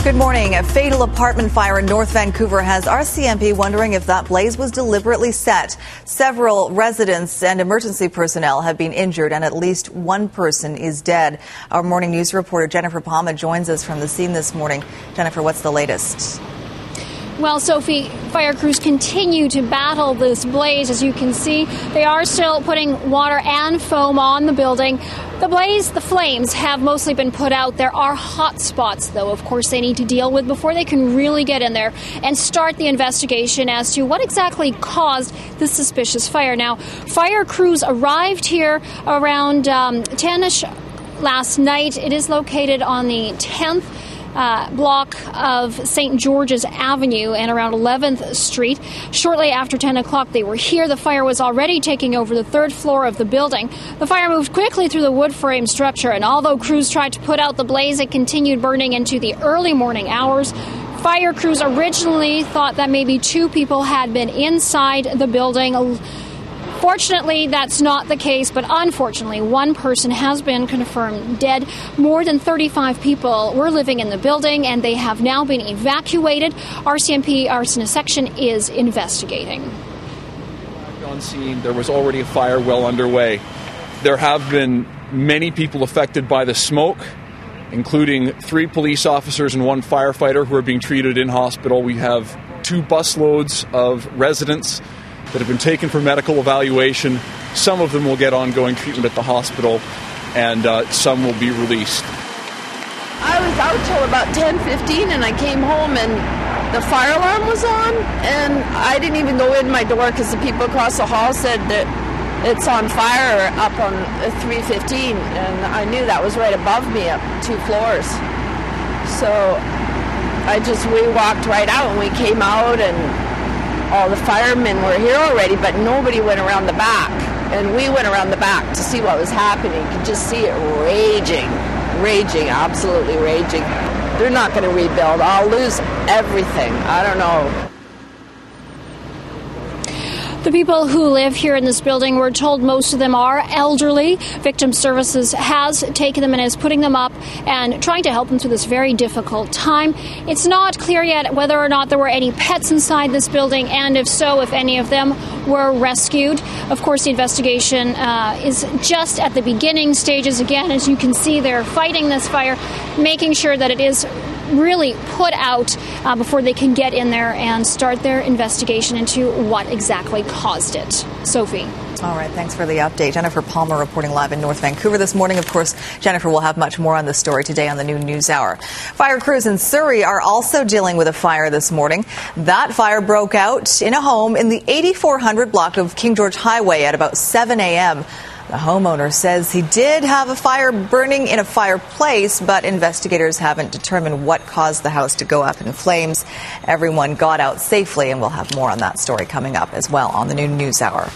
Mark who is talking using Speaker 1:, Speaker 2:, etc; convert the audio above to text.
Speaker 1: Good morning. A fatal apartment fire in North Vancouver has RCMP wondering if that blaze was deliberately set. Several residents and emergency personnel have been injured and at least one person is dead. Our morning news reporter Jennifer Palma joins us from the scene this morning. Jennifer, what's the latest?
Speaker 2: Well, Sophie, fire crews continue to battle this blaze. As you can see, they are still putting water and foam on the building. The flames have mostly been put out. There are hot spots, though, of course, they need to deal with before they can really get in there and start the investigation as to what exactly caused this suspicious fire. Now, fire crews arrived here around 10-ish last night. It is located on the 10th block of St. George's Avenue and around 11th Street. Shortly after 10 o'clock, they were here. The fire was already taking over the third floor of the building. The fire moved quickly through the wood frame structure, and although crews tried to put out the blaze, it continued burning into the early morning hours. Fire crews originally thought that maybe two people had been inside the building. Fortunately, that's not the case, but unfortunately, one person has been confirmed dead. More than 35 people were living in the building, and they have now been evacuated. RCMP Arsonist Section is investigating.
Speaker 3: On scene, there was already a fire well underway. There have been many people affected by the smoke, including 3 police officers and 1 firefighter who are being treated in hospital. We have 2 busloads of residents that have been taken for medical evaluation. Some of them will get ongoing treatment at the hospital, and some will be released.
Speaker 4: I was out till about 10:15, and I came home, and the fire alarm was on, and I didn't even go in my door because the people across the hall said that it's on fire up on 315, and I knew that was right above me, up 2 floors. So we walked right out, and we came out, and all the firemen were here already, but nobody went around the back. And we went around the back to see what was happening. You could just see it raging, absolutely raging. They're not going to rebuild. I'll lose everything. I don't know.
Speaker 2: The people who live here in this building, we're told most of them are elderly. Victim Services has taken them and is putting them up and trying to help them through this very difficult time. It's not clear yet whether or not there were any pets inside this building, and if so, if any of them were rescued. Of course, the investigation is just at the beginning stages. Again, as you can see, they're fighting this fire, making sure that it is really put out before they can get in there and start their investigation into what exactly caused it. Sophie.
Speaker 1: All right, thanks for the update. Jennifer Palma reporting live in North Vancouver this morning. Of course, Jennifer will have much more on this story today on the Noon News Hour. Fire crews in Surrey are also dealing with a fire this morning. That fire broke out in a home in the 8400 block of King George Highway at about 7 a.m. The homeowner says he did have a fire burning in a fireplace, but investigators haven't determined what caused the house to go up in flames. Everyone got out safely, and we'll have more on that story coming up as well on the Noon News Hour.